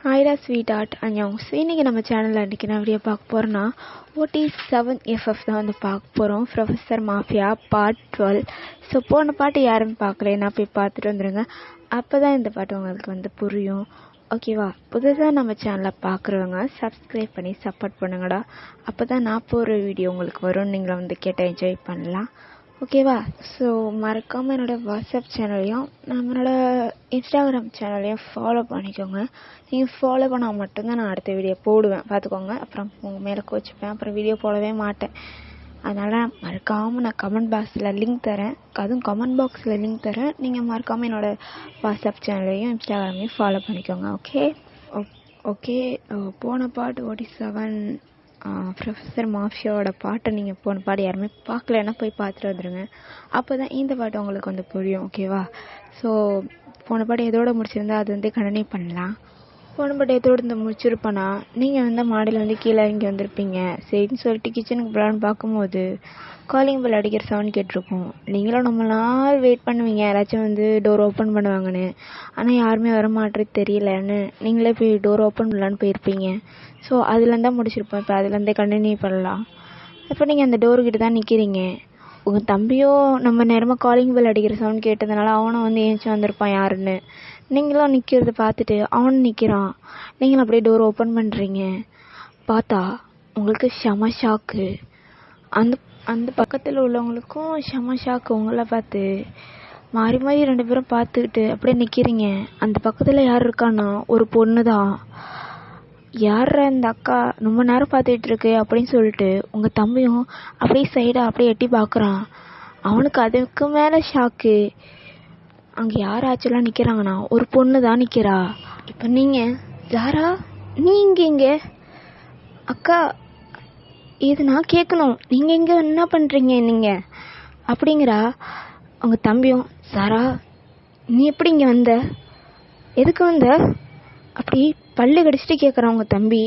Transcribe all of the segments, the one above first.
ஹாய்டா sweet art அஞ்சாங்க. இன்றைக்கி நம்ம சேனலில் அன்றைக்கி நான் வீடியோ பார்க்க போகிறேன்னா OT7FF தான் வந்து பார்க்க போகிறோம். Professor mafia part 12. ஸோ போன பாட்டு யாரும் பார்க்கலன்னா போய் பார்த்துட்டு வந்துடுங்க. அப்போ தான் இந்த பாட்டு உங்களுக்கு வந்து புரியும். ஓகேவா? புதுசாக நம்ம சேனலில் பார்க்குறவங்க சப்ஸ்கிரைப் பண்ணி சப்போர்ட் பண்ணுங்கடா. அப்போ தான் நான் போகிற வீடியோ உங்களுக்கு வரும். நீங்களும் வந்து கேட்டு என்ஜாய் பண்ணலாம். ஓகேவா? ஸோ மறக்காமல் என்னோடய வாட்ஸ்அப் சேனலையும் நம்மளோட இன்ஸ்டாகிராம் சேனலையும் ஃபாலோ பண்ணிக்கோங்க. நீங்கள் ஃபாலோ பண்ணால் மட்டும்தான் நான் அடுத்த வீடியோ போடுவேன், பார்த்துக்கோங்க. அப்புறம் உங்கள் மேலே கோச்சிப்பேன், அப்புறம் வீடியோ போடவே மாட்டேன். அதனால் மறக்காமல் நான் கமெண்ட் பாக்ஸில் லிங்க் தரேன், அதுவும் கமெண்ட் பாக்ஸில் லிங்க் தரேன். நீங்கள் மறக்காமல் என்னோடய வாட்ஸ்அப் சேனலையும் இன்ஸ்டாகிராமையும் ஃபாலோ பண்ணிக்கோங்க. ஓகே. போன பாட்டு OT7 ப்ரொஃபஸர் மாஃபியாவோட பாட்டை நீங்கள் போன பாட்டு யாருமே பார்க்கலன்னா போய் பார்த்துட்டு வந்துடுங்க. அப்போ தான் இந்த பாட்டு உங்களுக்கு வந்து புரியும். ஓகேவா? ஸோ போன பாட்டு எதோட முடிச்சிருந்தா அது வந்து கண்டினியூ பண்ணலாம். போன பாட்டு எதோடு இருந்து முடிச்சிருப்பேன்னா, நீங்கள் வந்து மாடியில் வந்து கீழே இங்கே வந்திருப்பீங்க. சரின்னு சொல்லிட்டு கிச்சனுக்கு போகலான்னு பார்க்கும்போது காலிங் பெல் அடிக்கிற சவுண்ட் கேட்டிருக்கும். நீங்களும் ரொம்ப நாள் வெயிட் பண்ணுவீங்க யாராச்சும் வந்து டோர் ஓப்பன் பண்ணுவாங்கன்னு. ஆனால் யாருமே வர மாட்டேறது தெரியலன்னு நீங்களே போய் டோர் ஓப்பன் பண்ணலான்னு போயிருப்பீங்க. ஸோ அதுலேருந்தான் முடிச்சிருப்போம். இப்போ அதுலேருந்தே கண்டினியூ பண்ணலாம். இப்போ நீங்கள் அந்த டோர்கிட்ட தான் நிற்கிறீங்க. உங்கள் தம்பியும் நம்ம நேரமாக காலிங் பெல் அடிக்கிற சவுண்ட் கேட்டதுனால அவனும் வந்து ஏஞ்சி வந்திருப்பான் யாருன்னு. நீங்களும் நிற்கிறத பார்த்துட்டு அவனும் நிற்கிறான். நீங்களும் அப்படியே டோர் ஓப்பன் பண்ணுறீங்க. பார்த்தா உங்களுக்கு செம ஷாக்கு. அந்த பக்கத்தில் உள்ளவங்களுக்கும் செம ஷாக்கு. உங்களை பார்த்து மாறி மாறி 2 பேரும் பார்த்துக்கிட்டு அப்படியே நிற்கிறீங்க. அந்த பக்கத்தில் யார் இருக்கான்னா ஒரு பொண்ணு தான். யார் இந்த அக்கா ரொம்ப நேரம் பார்த்துட்டு இருக்கு அப்படின்னு சொல்லிட்டு உங்கள் தம்பியும் அப்படியே சைடாக அப்படியே எட்டி பார்க்குறான். அவனுக்கு அதுக்கு மேலே ஷாக்கு. அங்கே யார் ஆச்சுலாம் நிற்கிறாங்கன்னா ஒரு பொண்ணு தான் நிற்கிறா. இப்போ நீங்கள் ஜாரா நீ இங்கே அக்கா இது நான் கேட்கணும், நீங்கள் இங்கே என்ன பண்ணுறீங்க நீங்கள் அப்படிங்கிறா. உங்கள் தம்பியும் சாரா நீ எப்படி இங்கே வந்த, எதுக்கு வந்த அப்படி பல்லு கடிச்சிட்டு கேட்குறான் உங்கள் தம்பி.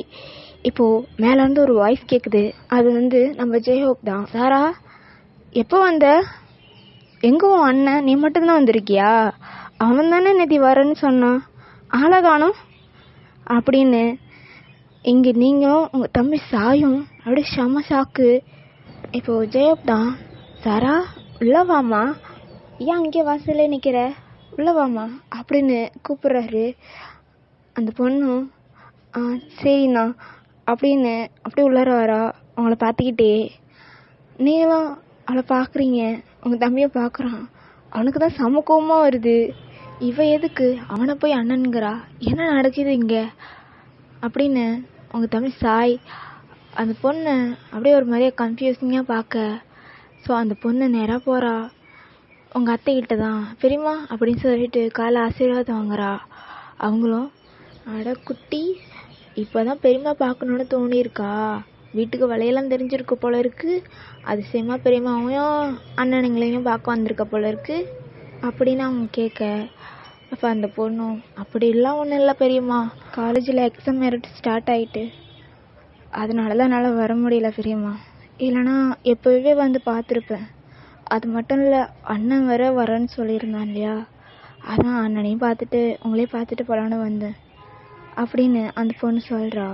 இப்போது மேலேருந்து ஒரு வாய்ஸ் கேட்குது. அது வந்து நம்ம ஜெயஹோப் தான். சாரா எப்போ வந்த, எங்கே உன் அண்ணன், நீ மட்டும்தான் வந்திருக்கியா, அவன் தானே நேத்தி வரேன்னு சொன்னான், ஆளை காணோம் அப்படின்னு. இங்கே நீங்களும் உங்கள் தம்பி சாயும் அப்படியே செம ஷாக்கு. இப்போது ஜெயப் தான் சாரா உள்ளே வாமா, ஏன் இங்கே வாசலே நிற்கிற, உள்ளே வாமா அப்படின்னு கூப்பிட்றாரு. அந்த பொண்ணும் சரிண்ணா அப்படின்னு அப்படியே உள்ளார வரா. அவங்கள பார்த்துக்கிட்டே நீங்களும் அவளை பார்க்குறீங்க. உங்கள் தம்பியை பார்க்குறான். அவனுக்கு தான் செம கோவமாக வருது. இவ எதுக்கு அவனை போய் அண்ணனுங்கிறா, என்ன நடக்குது இங்கே அப்படின்னு. உங்கள் தம்பி சாய் அந்த பொண்ணை அப்படியே ஒரு மாதிரியே கன்ஃபியூசிங்காக பார்க்க. ஸோ அந்த பொண்ணு நேராக போகிறா உங்கள் அத்தைக்கிட்ட தான். பெரியம்மா அப்படின்னு சொல்லிட்டு காலை ஆசீர்வாதம் வாங்குறா. அவங்களும் அட குட்டி இப்போ தான் பெரியம்மா பார்க்கணுன்னு தோணியிருக்கா, வீட்டுக்கு வளையெல்லாம் தெரிஞ்சிருக்க போல இருக்குது, அதிசயமாக பெரியம்மாவையும் அண்ணனுங்களையும் பார்க்க வந்திருக்க போல இருக்குது அப்படின்னு அவங்க கேட்க. அப்போ அந்த பொண்ணும் அப்படிலாம் ஒன்றும் இல்லை பெரியம்மா, காலேஜில் எக்ஸாம் மெரிட் ஸ்டார்ட் ஆகிட்டு அதனால தான் என்னால் வர முடியல பெரியம்மா, இல்லைனா எப்போவே வந்து பார்த்துருப்பேன். அது மட்டும் இல்லை அண்ணன் வரேன்னு சொல்லியிருந்தான் இல்லையா, அதான் அண்ணனையும் பார்த்துட்டு உங்களையும் பார்த்துட்டு போகலான்னு வந்தேன் அப்படின்னு அந்த பொண்ணு சொல்கிறா.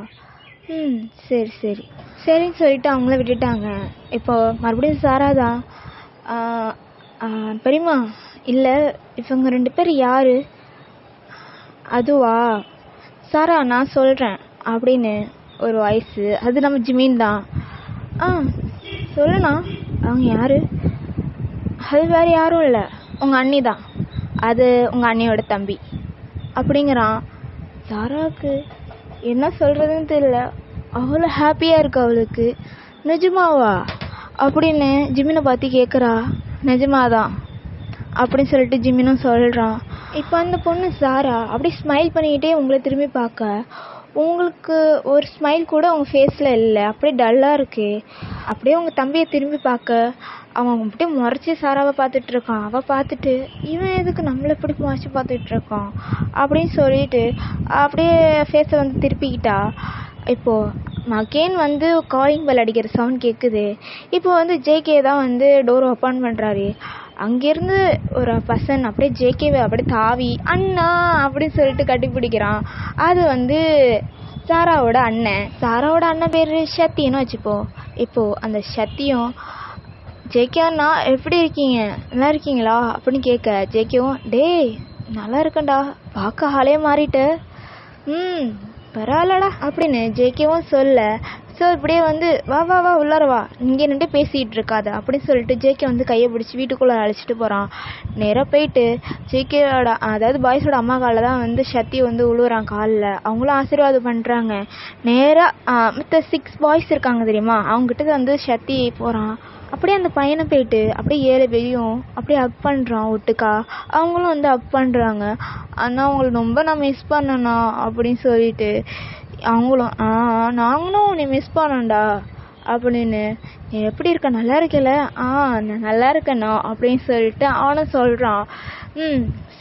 சரின்னு சொல்லிட்டு அவங்கள விட்டுட்டாங்க. இப்போ மறுபடியும் சாரா தான் பெரியம்மா இல்லை இவங்க 2 பேர் யார், அதுவா சாரா நான் சொல்கிறேன் அப்படின்னு ஒரு வாய்ஸு. அது நம்ம ஜிமீன் தான். சொல்லுண்ணா அவங்க யார், அது வேறு யாரும் இல்லை உங்கள் அண்ணி தான், அது உங்கள் அண்ணியோட தம்பி அப்படிங்கிறான். சாராவுக்கு என்ன சொல்கிறதுன்னு தெரியல. அவ்வளோ ஹாப்பியாக இருக்கு அவளுக்கு. நிஜமாவா அப்படின்னு ஜிமினை பார்த்து கேட்குறா. நிஜமாதான் அப்படின்னு சொல்லிட்டு ஜிமினும் சொல்கிறான். இப்போ அந்த பொண்ணு சாரா அப்படி ஸ்மைல் பண்ணிக்கிட்டே உங்களை திரும்பி பார்க்க, உங்களுக்கு ஒரு ஸ்மைல் கூட உங்கள் ஃபேஸில் இல்லை, அப்படியே டல்லாக இருக்கு. அப்படியே உங்கள் தம்பியை திரும்பி பார்க்க அவன் அப்படியே முறைச்சி சாராவை பார்த்துட்ருக்கான். அவள் பார்த்துட்டு இவன் எதுக்கு நம்மளை எப்படி முறைச்சி பார்த்துட்ருக்கான் அப்படின்னு சொல்லிட்டு அப்படியே ஃபேஸை வந்து திருப்பிக்கிட்டா. இப்போது அகெயின் வந்து காலிங் பெல் அடிக்கிற சவுண்ட் கேட்குது. இப்போ வந்து ஜேகே தான் வந்து டோர் ஓப்பன் பண்ணுறாரு. அங்கேருந்து ஒரு பர்சன் அப்படியே ஜேகேவை அப்படியே தாவி அண்ணா அப்படின்னு சொல்லிட்டு கட்டி பிடிக்கிறான். அது வந்து சாராவோட அண்ணன் பேர் சத்தின்னு வச்சுப்போம். இப்போது அந்த சத்தியும் ஜேகே அண்ணா எப்படி இருக்கீங்க, நல்லா இருக்கீங்களா அப்படின்னு கேட்க, ஜேகேவும் டேய் நல்லா இருக்கேன்டா, பார்க்க ஆளே மாறிட்ட, பரவாயில்லடா அப்படின்னு ஜேகேவும் சொல்ல, ஸோ இப்படியே வந்து வா வா வா உள்ளார வா, இங்கே நின்று பேசிகிட்டு இருக்காத அப்படின்னு சொல்லிட்டு ஜேகே வந்து கையை பிடிச்சி வீட்டுக்குள்ளே அழைச்சிட்டு போகிறான். நேராக போயிட்டு ஜேகேவோட அதாவது பாய்ஸோட அம்மா காலில் தான் வந்து சத்தி வந்து உழுவுறான் காலில். அவங்களும் ஆசீர்வாதம் பண்ணுறாங்க. நேராக மற்ற 6 பாய்ஸ் இருக்காங்க தெரியுமா, அவங்ககிட்ட வந்து சத்தி போகிறான். அப்படியே அந்த பையனை போயிட்டு அப்படியே 7 பேரையும் அப்படியே ஹக் பண்ணுறான் ஒட்டுக்கா. அவங்களும் வந்து ஹக் பண்ணுறாங்க. ஆனால் அவங்கள ரொம்ப நான் மிஸ் பண்ணேண்ணா அப்படின்னு சொல்லிட்டு அவங்களும் நாங்களும் உன்னை மிஸ் பண்ணோம்டா அப்படின்னு. நீ எப்படி இருக்க, நல்லா இருக்கல? நான் நல்லா இருக்கேண்ணா அப்படின்னு சொல்லிட்டு அவனும் சொல்கிறான்.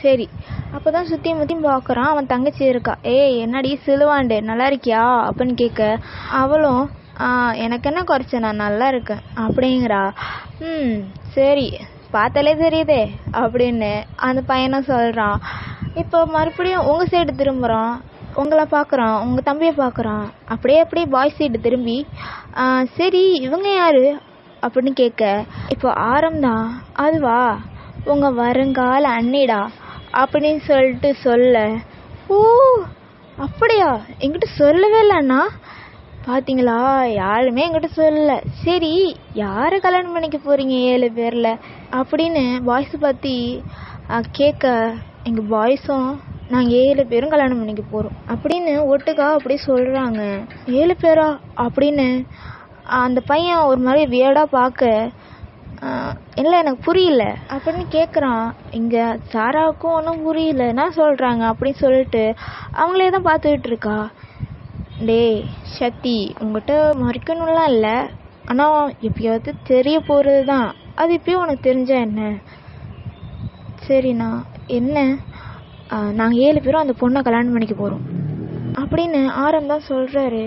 சரி. அப்போ தான் சுற்றியும் முற்றியும் பார்க்குறான். அவன் தங்கச்சி இருக்கா. என்னடி சிலுவாண்டே நல்லா இருக்கியா அப்படின்னு கேட்க, அவளும் எனக்கு என்ன குறைச்ச, நான் நல்லா இருக்கேன் அப்படிங்கிறா. சரி பார்த்தாலே தெரியுதே அப்படின்னு அந்த பையனும் சொல்கிறான். இப்போ மறுபடியும் உங்கள் சைடு திரும்புகிறான். உங்களை பார்க்குறான், உங்கள் தம்பியை பார்க்குறான். அப்படியே பாய்ஸ் சைடு திரும்பி சரி இவங்க யார் அப்படின்னு கேட்க, இப்போ ஆரம்தான். அதுவா உங்கள் வருங்கால அண்ணிடா அப்படின்னு சொல்லிட்டு சொல்ல, ஓ அப்படியா, என்கிட்ட சொல்லவே இல்லைண்ணா. பார்த்தீங்களா, யாருமே என்கிட்ட சொல்லலை. சரி யாரை கல்யாணம் பண்ணிக்க போகிறீங்க 7 பேரில் அப்படின்னு பாய்ஸை பற்றி கேட்க, எங்கள் பாய்ஸும் நாங்கள் 7 பேரும் கல்யாணம் பண்ணிக்க போகிறோம் அப்படின்னு ஒட்டுக்கா அப்படி சொல்கிறாங்க. 7 பேரா அப்படின்னு அந்த பையன் ஒரு மாதிரி வியர்டாக பார்க்க, இல்லை எனக்கு புரியல அப்படின்னு கேட்குறான். இங்கே சாராவுக்கும் ஒன்றும் புரியல என்ன சொல்கிறாங்க அப்படின்னு சொல்லிட்டு அவங்களே தான் பார்த்துக்கிட்டு இருக்கா. டேய் சக்தி, உங்கள்கிட்ட மறைக்கணும்லாம் இல்லை, ஆனால் எப்பயாவது தெரிய போகிறது தான். அது இப்பயும் உனக்கு தெரிஞ்சா என்ன? சரிண்ணா என்ன, நாங்கள் 7 பேரும் அந்த பொண்ணை கல்யாணம் பண்ணிக்க போகிறோம் அப்படின்னு ஆரம்பம் சொல்கிறாரு.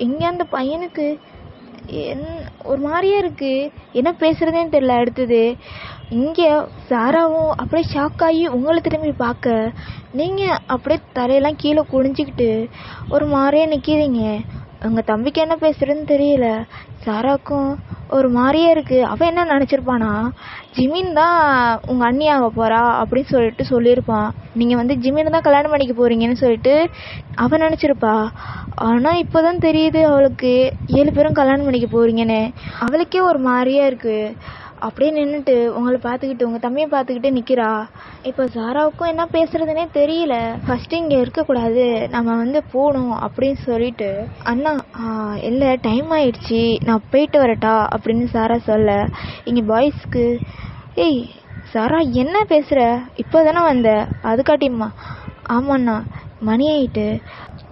இங்கே அந்த பையனுக்கு ஒரு மாதிரியே இருக்குது, என்ன பேசுகிறதேன்னு தெரியல. அடுத்தது இங்கே சாராவும் அப்படியே ஷாக்காகி உங்களை திரும்பி பார்க்க, நீங்கள் அப்படியே தலையெல்லாம் கீழே குடிஞ்சிக்கிட்டு ஒரு மாதிரியே நிற்கிறீங்க. உங்கள் தம்பிக்கு என்ன பேசுகிறதுன்னு தெரியல. சாராக்கும் ஒரு மாதிரியே இருக்குது. அவன் என்ன நினச்சிருப்பானா, ஜிமின் தான் உங்கள் அண்ணியாக போகிறா அப்படின்னு சொல்லிட்டு சொல்லியிருப்பான். நீங்கள் வந்து ஜிமின் தான் கல்யாணம் பண்ணிக்க போகிறீங்கன்னு சொல்லிட்டு அவன் நினச்சிருப்பா. ஆனால் இப்போ தான் தெரியுது அவளுக்கு 7 பேரும் கல்யாணம் பண்ணிக்க போகிறீங்கன்னு. அவளுக்கே ஒரு மாதிரியே இருக்குது. அப்படியே நின்றுட்டு உங்களை பார்த்துக்கிட்டு உங்கள் தம்பியை பார்த்துக்கிட்டு நிற்கிறா. இப்போ சாராவுக்கும் என்ன பேசுகிறதுனே தெரியல. ஃபஸ்ட்டு இங்கே இருக்கக்கூடாது, நம்ம வந்து போகணும் அப்படின்னு சொல்லிட்டு, அண்ணா இல்லை டைம் ஆயிடுச்சு, நான் போயிட்டு வரட்டா அப்படின்னு சாரா சொல்ல, இங்கே பாய்ஸ்க்கு சாரா என்ன பேசுகிற, இப்போ தானே வந்த அதுக்காட்டிம்மா? ஆமாண்ணா மணி ஆகிட்டு,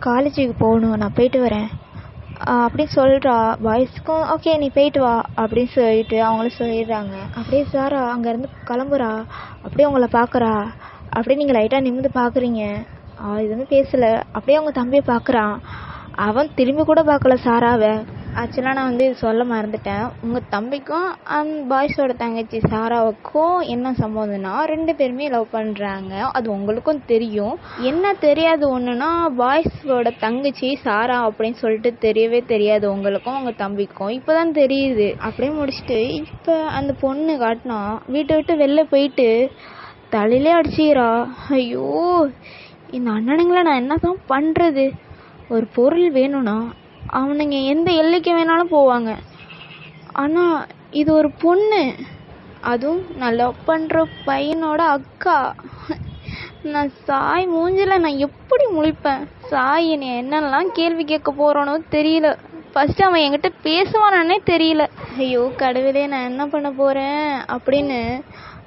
காலேஜுக்கு போகணும், நான் போயிட்டு வரேன் அப்படின்னு சொல்கிறா. பாய்ஸ்க்கும் ஓகே நீ போயிட்டு வா அப்படின்னு சொல்லிட்டு அவங்களும் சொல்லிடுறாங்க. அப்படியே சாரா அங்கேருந்து கிளம்புறா. அப்படியே உங்களை பார்க்குறா. அப்படியே நீங்கள் லைட்டாக நிமிர்ந்து பார்க்குறீங்க. எதுவுமே பேசலை. அப்படியே அவங்க தம்பியை பார்க்குறான். அவன் திரும்பி கூட பார்க்கல சாராவை. ஆக்சுவலாக நான் வந்து சொல்ல மறந்துட்டேன். உங்கள் தம்பிக்கும் அந்த பாய்ஸோட தங்கச்சி சாராவுக்கும் என்ன சம்பந்தம்னா, 2 பேருமே லவ் பண்ணுறாங்க. அது உங்களுக்கும் தெரியும். என்ன தெரியாது ஒன்றுனா, பாய்ஸோட தங்கச்சி சாரா அப்படின்னு சொல்லிட்டு தெரியவே தெரியாது உங்களுக்கும் உங்கள் தம்பிக்கும். இப்போ தான் தெரியுது. அப்படியே முடிச்சுட்டு இப்போ அந்த பொண்ணு காட்டினா வீட்டை விட்டு வெளில போயிட்டு தலையிலே அடிச்சிக்கிறா. ஐயோ இந்த அண்ணனுங்களை நான் என்ன தான் பண்ணுறது? ஒரு பொருள் வேணும்னா அவனுங்க எந்த எல்லைக்கு வேணாலும் போவாங்க. ஆனால் இது ஒரு பொண்ணு, அதுவும் நான் லவ் பண்ணுற பையனோட அக்கா. நான் சாய் மூஞ்சில் நான் எப்படி முழிப்பேன்? சாய் என்னை என்னெல்லாம் கேள்வி கேட்க போகிறானோ தெரியல. ஃபஸ்ட்டு அவன் என்கிட்ட பேசுவானே தெரியல. ஐயோ கடவுளே நான் என்ன பண்ண போகிறேன் அப்படின்னு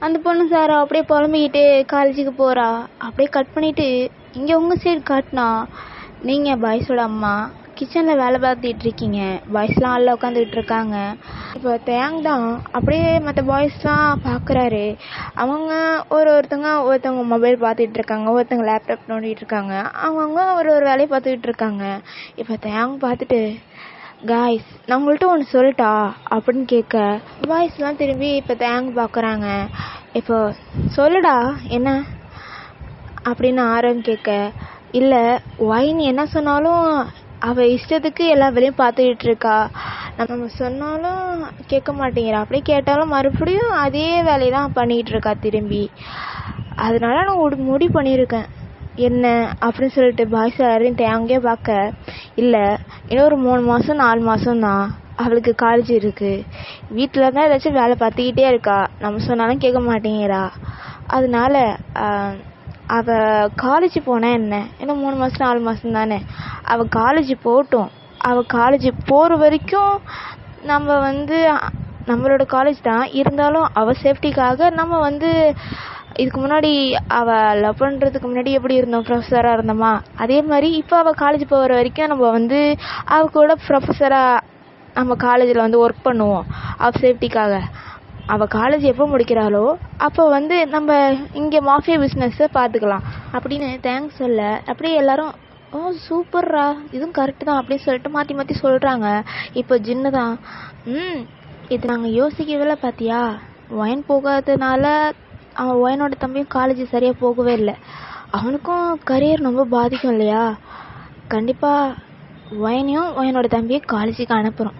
அந்த பொண்ணு சாரா அப்படியே புலம்பிக்கிட்டே காலேஜுக்கு போகிறா. அப்படியே கட் பண்ணிவிட்டு இங்கே உங்கள் சைடு காட்டினா, நீங்கள் பாய்ஸோட அம்மா கிச்சனில் வேலை பார்த்துட்டு இருக்கீங்க. பாய்ஸ்லாம் ஆளில் உட்காந்துக்கிட்டு இருக்காங்க. இப்போ தேங் தான் அப்படியே மற்ற பாய்ஸ்லாம் பார்க்குறாரு. அவங்க ஒருத்தவங்க மொபைல் பார்த்துட்டு இருக்காங்க, ஒருத்தவங்க லேப்டாப் நோண்டிகிட்டு இருக்காங்க. அவங்கவுங்க ஒரு வேலையை பார்த்துக்கிட்டு இருக்காங்க. இப்போ தேங் பார்த்துட்டு, காய்ஸ் நான் உங்கள்கிட்ட ஒன்று சொல்லட்டா அப்படின்னு கேட்க, பாய்ஸ்லாம் திரும்பி இப்போ தேங் பார்க்குறாங்க. இப்போ சொல்லுடா என்ன அப்படின்னு ஆரம் கேட்க, இல்லை ஒயின் என்ன சொன்னாலும் அவள் இஷ்டத்துக்கு எல்லா வேலையும் பார்த்துக்கிட்டு இருக்கா, நம்ம சொன்னாலும் கேட்க மாட்டேங்கிறா, அப்படியே கேட்டாலும் மறுபடியும் அதே வேலையை தான் பண்ணிக்கிட்டு இருக்கா திரும்பி. அதனால நான் ஒரு முடிவு பண்ணியிருக்கேன் என்ன அப்படின்னு சொல்லிட்டு பாய்ஸ் எல்லாரையும் அங்கேயே பார்க்க, இல்லை இன்னும் ஒரு 3 மாதம் 4 மாதம் தான் அவளுக்கு காலேஜ் இருக்குது, வீட்டில் தான் ஏதாச்சும் வேலை பார்த்துக்கிட்டே இருக்கா, நம்ம சொன்னாலும் கேட்க மாட்டேங்கிறா, அதனால அவள் காலேஜ் போனால் என்ன, இன்னும் 3 மாதம் 4 மாதம் தானே, அவள் காலேஜ் போகட்டும், அவள் காலேஜ் போகிற வரைக்கும் நம்ம நம்மளோட காலேஜ் தான் இருந்தாலும் அவள் சேஃப்டிக்காக நம்ம இதுக்கு முன்னாடி அவள் லவ் பண்ணுறதுக்கு முன்னாடி எப்படி இருந்தோம், ப்ரொஃபஸராக இருந்தோமா, அதே மாதிரி இப்போ அவள் காலேஜ் போகிற வரைக்கும் நம்ம அவள் கூட ப்ரொஃபஸராக நம்ம காலேஜில் ஒர்க் பண்ணுவோம் அவள் சேஃப்டிக்காக. அவள் காலேஜ் எப்போ முடிக்கிறாளோ அப்போ நம்ம இங்கே மாஃபியா பிஸ்னஸை பார்த்துக்கலாம் அப்படின்னு தேங்க்ஸ் சொல்ல, அப்படியே எல்லாரும் ஓ சூப்பர்ரா இதுவும் கரெக்டு தான் அப்படின்னு சொல்லிட்டு மாற்றி மாற்றி சொல்கிறாங்க. இப்போ ஜின்னு தான் இது நாங்கள் யோசிக்கவே பார்த்தியா, ஒயின் போகாததுனால அவன் ஒயனோட தம்பியும் காலேஜ் சரியாக போகவே இல்லை, அவனுக்கும் கரியர் ரொம்ப பாதிக்கும் இல்லையா, கண்டிப்பாக ஒயனையும் ஒயனோட தம்பியும் காலேஜுக்கு அனுப்புகிறோம்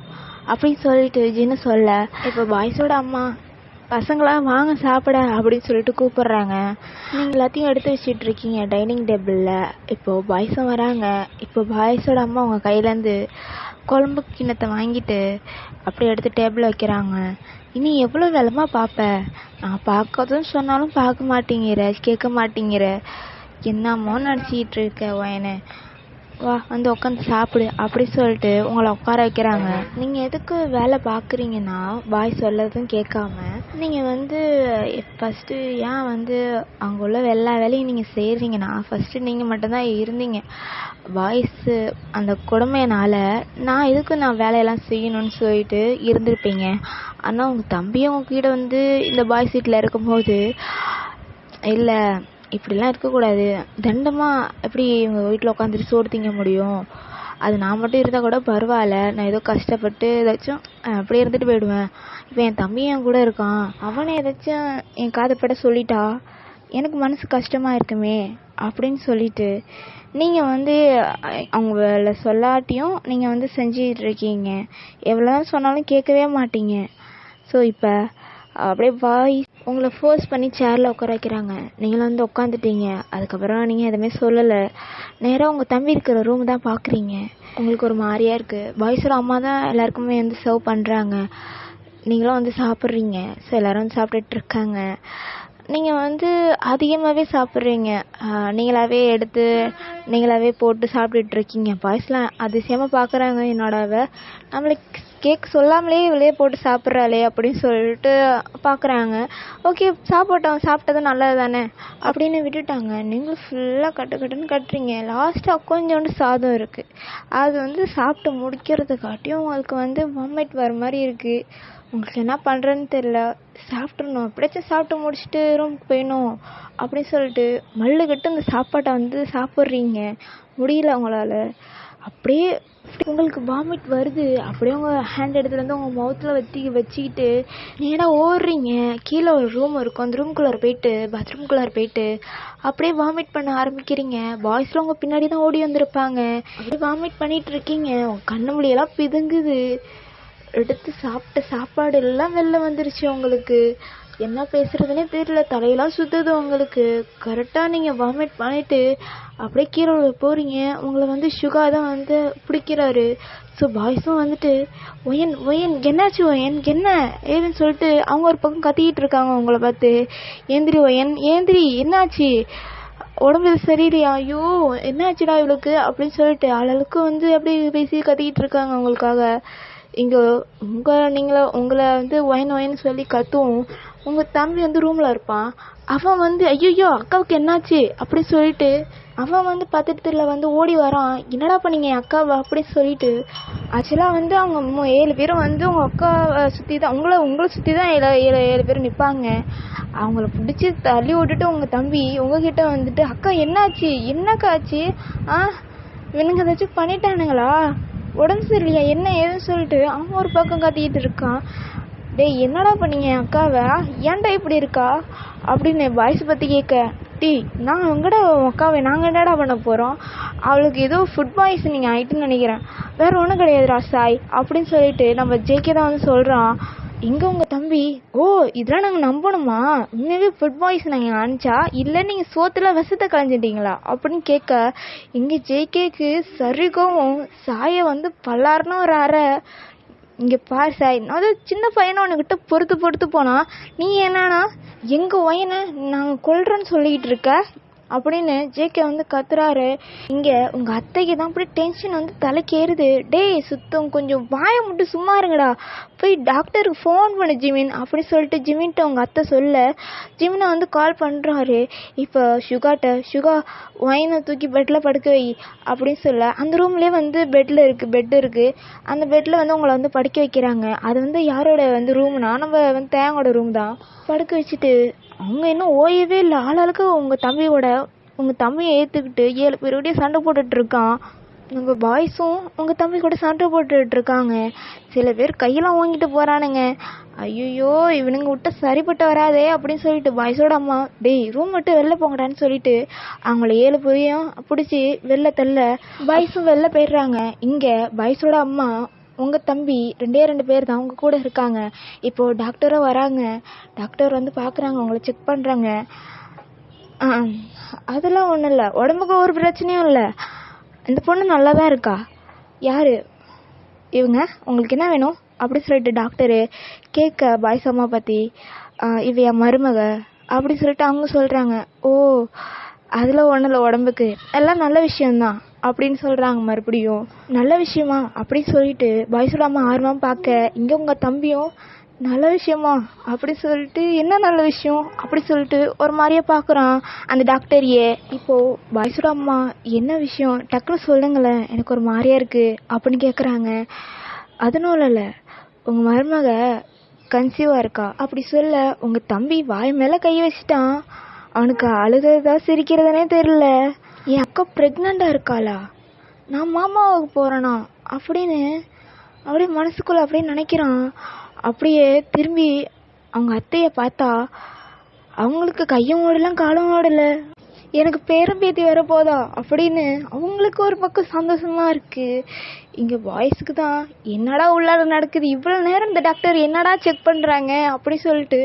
அப்படின்னு சொல்லிட்டு ஜின்னு சொல்ல, இப்போ பாய்ஸோட அம்மா பசங்களாம் வாங்க சாப்பிட அப்படின்னு சொல்லிட்டு கூப்பிட்றாங்க. நீங்கள் எல்லாத்தையும் எடுத்து வச்சிட்டு இருக்கீங்க டைனிங் டேபிளில். இப்போது பாய்ஸும் வராங்க. இப்போ பாய்ஸோட அம்மா அவங்க கையிலேருந்து குழம்பு கிண்ணத்தை வாங்கிட்டு அப்படியே எடுத்து டேபிளில் வைக்கிறாங்க. இனி எவ்வளோ வேலைமா பார்ப்ப, நான் பார்க்காதுன்னு சொன்னாலும் பார்க்க மாட்டேங்கிற, கேட்க மாட்டேங்கிற, என்னமோ நினச்சிக்கிட்டு இருக்க ஒயனை, வா உட்காந்து சாப்பிடு அப்படி சொல்லிட்டு உங்களை உட்கார வைக்கிறாங்க. நீங்கள் எதுக்கு வேலை பார்க்குறீங்கன்னா பாய் சொல்லதும் கேட்காம நீங்கள் ஃபஸ்ட்டு ஏன் அங்கே உள்ள எல்லா வேலையும் நீங்கள் செய்கிறீங்கன்னா, ஃபஸ்ட்டு நீங்கள் மட்டும்தான் இருந்தீங்க பாய்ஸு, அந்த கொடுமையினால் நான் வேலையெல்லாம் செய்யணும்னு சொல்லிட்டு இருந்திருப்பீங்க. ஆனால் உங்கள் தம்பியும் உங்ககிட்ட இந்த பாய் சீட்டில் இருக்கும்போது, இல்லை இப்படிலாம் இருக்கக்கூடாது, தண்டமாக எப்படி உங்கள் வீட்டில் உட்காந்துட்டு சோறு திங்க முடியும், அது நான் மட்டும் இருந்தால் கூட பரவாயில்ல, நான் ஏதோ கஷ்டப்பட்டு ஏதாச்சும் அப்படியே இருந்துட்டு போயிடுவேன், இப்போ என் தம்பி என் கூட இருக்கான், அவனை ஏதாச்சும் என் காதுப்பட சொல்லிட்டா எனக்கு மனசு கஷ்டமாக இருக்குமே அப்படின்னு சொல்லிட்டு நீங்கள் அவங்கள சொல்லாட்டியும் நீங்கள் செஞ்சுட்டு இருக்கீங்க, எவ்வளோ சொன்னாலும் கேட்கவே மாட்டீங்க. ஸோ இப்போ அப்படியே பாய் உங்களை ஃபோர்ஸ் பண்ணி சேரில் உட்கார வைக்கிறாங்க. நீங்களும் உட்காந்துட்டீங்க. அதுக்கப்புறம் நீங்கள் எதுவுமே சொல்லலை. நேராக உங்கள் தம்பி இருக்கிற ரூம் தான் பார்க்குறீங்க. உங்களுக்கு ஒரு மாதிரியாக இருக்குது. பாய்ஸோட அம்மா தான் எல்லாருக்குமே சர்வ் பண்ணுறாங்க. நீங்களும் சாப்பிட்றீங்க. ஸோ எல்லோரும் சாப்பிட்டுட்டு இருக்காங்க. நீங்கள் அதிகமாகவே சாப்பிட்றீங்க. நீங்களாகவே எடுத்து நீங்களாகவே போட்டு சாப்பிட்டுட்ருக்கீங்க. பாய்ஸ்லாம் அதிசயமாக பார்க்குறாங்க, என்னோடவ நம்மளுக்கு கேக் சொல்லாமலே வெளியே போட்டு சாப்பிட்றாளே அப்படின்னு சொல்லிட்டு பார்க்குறாங்க. ஓகே சாப்பிட்டது நல்லது தானே அப்படின்னு விட்டுட்டாங்க. நீங்களும் ஃபுல்லாக கட்டுன்னு கட்டுறீங்க. லாஸ்ட்டாக கொஞ்சோண்டு சாதம் இருக்குது. அது சாப்பிட்டு முடிக்கிறதுக்காட்டியும் உங்களுக்கு வாமிட் வர மாதிரி இருக்குது. உங்களுக்கு என்ன பண்ணுறேன்னு தெரில. சாப்பிட்றணும், எப்படியாச்சும் சாப்பிட்டு முடிச்சுட்டு ரூமுக்கு போயிடணும் அப்படின்னு சொல்லிட்டு மல்லுக்கிட்டு அந்த சாப்பாட்டை சாப்பிட்றீங்க. முடியல உங்களால். அப்படியே உங்களுக்கு வாமிட் வருது. அப்படியே உங்கள் ஹேண்ட் எடுத்துகிட்டு உங்கள் மவுத்தில் வச்சுக்கிட்டு நேராக ஓடுறீங்க. கீழே ஒரு ரூம் இருக்கும். அந்த ரூம்குள்ளார போயிட்டு பாத்ரூம்குள்ளார போயிட்டு அப்படியே வாமிட் பண்ண ஆரம்பிக்கிறீங்க. பாய்ஸ்லாம் உங்கள் பின்னாடி தான் ஓடி வந்திருப்பாங்க. அப்படியே வாமிட் பண்ணிகிட்டு இருக்கீங்க. உங்கள் கண்ணு முடியெல்லாம் பிதுங்குது. எடுத்து சாப்பிட்ட சாப்பாடு எல்லாம் வெளில வந்துருச்சு. உங்களுக்கு என்ன பேசுறதுனே தெரியல. தலையெல்லாம் சுற்றுது உங்களுக்கு. கரெக்டாக நீங்கள் வாமிட் பண்ணிட்டு அப்படியே கீழே போகிறீங்க. உங்களை சுகா தான் பிடிக்கிறாரு. ஸோ பாய்ஸும் ஒயன் ஒயன் என்னாச்சு ஒயன் என்ன ஏதுன்னு சொல்லிட்டு அவங்க ஒரு பக்கம் கத்திக்கிட்டு இருக்காங்க உங்களை பார்த்து. ஏந்திரி ஒயன் ஏந்திரி, என்னாச்சு, உடம்பு சரியில்லையா, ஐயோ என்னாச்சுடா இவளுக்கு அப்படின்னு சொல்லிட்டு ஆளுக்கு அப்படியே பேசி கத்திக்கிட்டு இருக்காங்க உங்களுக்காக. இங்கே உங்களை ஒயன் ஒயன்னு சொல்லி கத்துவோம். உங்கள் தம்பி ரூமில் இருப்பான். அவன் ஐயோ அக்காவுக்கு என்னாச்சு அப்படி சொல்லிட்டு அவன் பத்திரத்தில் ஓடி வரான். என்னடா பண்ணீங்க என் அக்காவை அப்படி சொல்லிட்டு. ஆக்சுவலாக அவங்க 7 பேரும் உங்கள் அக்காவை சுற்றி தான் உங்களை சுற்றி தான் 7 பேர் நிற்பாங்க. அவங்கள பிடிச்சி தள்ளி விட்டுட்டு உங்கள் தம்பி உங்ககிட்ட அக்கா என்னாச்சு, என்னக்கா ஆச்சு, இவனுங்க ஏதாச்சும் பண்ணிட்டானுங்களா, உடம்பு சரியில்லையா, என்ன ஏதுன்னு சொல்லிட்டு அவன் ஒரு பக்கம் கத்திக்கிட்டு இருக்கான். டேய் என்னடா பண்ணீங்க என் அக்காவை, ஏன்டா இப்படி இருக்கா அப்படின்னு பாய்ஸ் பற்றி கேட்க, டேய் நான் எங்கடா உன் அக்காவை நாங்கள் என்னடா பண்ண போகிறோம், அவளுக்கு ஏதோ ஃபுட் பாய்சனிங் ஆகிட்டுன்னு நினைக்கிறேன், வேறு ஒன்றும் கிடையாதுடா சாய் அப்படின்னு சொல்லிட்டு நம்ம ஜேகே தான் வந்து சொல்கிறான். இங்கே உங்கள் தம்பி, ஓ இதெல்லாம் நாங்கள் நம்பணுமா, உண்மையாகவே ஃபுட் பாய்சனிங் ஆனிச்சா இல்லை நீங்கள் சோத்தில் விஷத்தை கலைஞ்சிட்டீங்களா அப்படின்னு கேட்க, இங்கே ஜேகேக்கு சரி கோவம், சாயை வந்து பல்லாருன்னு ஒரு அறை. இங்கே பார் சாய், அது சின்ன பையனை உனக்கிட்ட பொறுத்து போனா நீ என்னன்னா எங்கள் பையனை நாங்கள் கொல்றோன்னு சொல்லிக்கிட்டு இருக்க அப்படின்னு ஜேகே வந்து கத்துறாரு. இங்கே உங்கள் அத்தைக்கு தான் அப்படி டென்ஷன் வந்து தலைக்கேறுது. டேய் சுத்தம் கொஞ்சம் வாயை மட்டும் சும்மா இருங்கடா, போய் டாக்டருக்கு ஃபோன் பண்ணு ஜிமின் அப்படி சொல்லிட்டு ஜிமின்ட்ட உங்கள் அத்தை சொல்ல, ஜிமினை வந்து கால் பண்ணுறாரு. இப்போ சுகா ஒயினை தூக்கி பெட்டில் படுக்க வை அப்படின்னு சொல்ல, அந்த ரூம்லேயே வந்து பெட் இருக்குது. அந்த பெட்டில் வந்து உங்களை வந்து படுக்க வைக்கிறாங்க. அது வந்து யாரோட வந்து ரூம்னா நம்ம வந்து தேங்கோட ரூம் தான். படுக்க வச்சுட்டு அவங்க இன்னும் ஓயவே இல்லை. ஆளாளுக்கு உங்கள் தம்பியை ஏற்றுக்கிட்டு 7 பேரோடய சண்டை போட்டுட்ருக்கான். நம்ம பாய்ஸும் உங்கள் தம்பி கூட சண்டை போட்டுட்ருக்காங்க. சில பேர் கையெல்லாம் வாங்கிட்டு போகிறானுங்க. ஐயோ இவனுங்க விட்ட சரிப்பட்டு வராதே அப்படின்னு சொல்லிட்டு பாய்ஸோட அம்மா, டேய் ரூம் விட்டு வெளில போங்கடான்னு சொல்லிட்டு அவங்கள 7 பேரையும் பிடிச்சி வெளில தள்ள பாய்ஸும் வெளில போயிடுறாங்க. இங்கே பாய்ஸோட அம்மா உங்கள் தம்பி 2 பேர் தான் உங்கள் கூட இருக்காங்க. இப்போது டாக்டரும் வராங்க. டாக்டர் வந்து பார்க்குறாங்க, உங்களை செக் பண்ணுறாங்க. அதெல்லாம் ஒன்றும் இல்லை, உடம்புக்கு ஒரு பிரச்சனையும் இல்லை, இந்த பொண்ணு நல்லா தான் இருக்கா. யார் இவங்க, உங்களுக்கு என்ன வேணும் அப்படின்னு சொல்லிட்டு டாக்டரு கேட்க, பாய்ஸ் அம்மா பற்றி, இவ என் மருமக அப்படி சொல்லிட்டு அவங்க சொல்கிறாங்க. ஓ அதில் ஒன்றும் இல்லை, உடம்புக்கு எல்லாம் நல்ல விஷயந்தான் அப்படின்னு சொல்கிறாங்க. மறுபடியும் நல்ல விஷயமா அப்படின்னு சொல்லிட்டு பாய்ஸோட அம்மா ஆர்வம் பார்க்க, இங்கே உங்கள் தம்பியும் நல்ல விஷயமா அப்படி சொல்லிட்டு, என்ன நல்ல விஷயம் அப்படி சொல்லிட்டு ஒரு மாதிரியே பார்க்குறான் அந்த டாக்டரையே. இப்போது பாய்ஸோட அம்மா என்ன விஷயம் டக்குன்னு சொல்லுங்களேன், எனக்கு ஒரு மாதிரியா இருக்குது அப்படின்னு கேட்குறாங்க. அதனால இல்லை, உங்கள் மருமக கன்சீவாக இருக்கா அப்படி சொல்ல, உங்கள் தம்பி வாய் மேலே கை வச்சிட்டான். அவனுக்கு அழுகிறதா சிரிக்கிறதுனே தெரியல. என் அக்கா ப்ரெக்னெண்ட்டாக இருக்காளா, நான் மாமாவுக்கு போகிறேனா அப்படின்னு அப்படியே மனசுக்குள்ளே அப்படியே நினைக்கிறான். அப்படியே திரும்பி அவங்க அத்தையை பார்த்தா அவங்களுக்கு கையும் ஓடலாம் காலும் ஓடலை. எனக்கு பேரம் பேத்தி வர போதா அப்படின்னு அவங்களுக்கு ஒரு பக்கம் சந்தோஷமாக இருக்குது. இங்கே பாய்ஸுக்கு தான் என்னடா உள்ளார நடக்குது, இவ்வளோ நேரம் இந்த டாக்டர் என்னடா செக் பண்ணுறாங்க அப்படி சொல்லிட்டு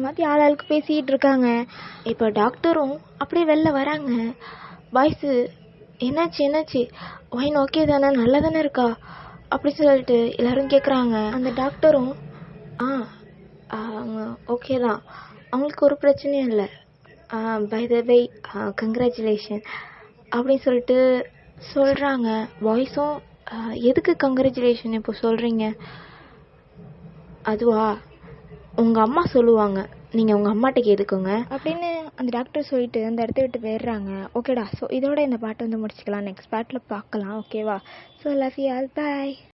மாற்றி ஆளாளுக்கு பேசிக்கிட்டு இருக்காங்க. இப்போ டாக்டரும் அப்படியே வெளில வராங்க. பாய்ஸு என்னாச்சு ஒயின் ஓகே தானே, நல்லா தானே இருக்கா அப்படி சொல்லிட்டு எல்லோரும் கேட்குறாங்க. அந்த டாக்டரும் அவங்க ஓகே தான், அவங்களுக்கு ஒரு பிரச்சனையும் இல்லை, பை த வே கங்க்ராச்சுலேஷன் அப்படின்னு சொல்லிட்டு சொல்கிறாங்க. பாய்ஸும் எதுக்கு கங்க்ராச்சுலேஷன் இப்போ சொல்கிறீங்க, அதுவா உங்கள் அம்மா சொல்லுவாங்க, நீங்கள் உங்கள் அம்மாட்ட கேட்டுக்கோங்க அப்படின்னு அந்த டாக்டர் சொல்லிட்டு அந்த இடத்த விட்டு போயிடுறாங்க. ஓகேடா, ஸோ இதோட இந்த பாட்டை வந்து முடிச்சுக்கலாம், நெக்ஸ்ட் பாட்டில் பார்க்கலாம். ஓகேவா, so love you all, by.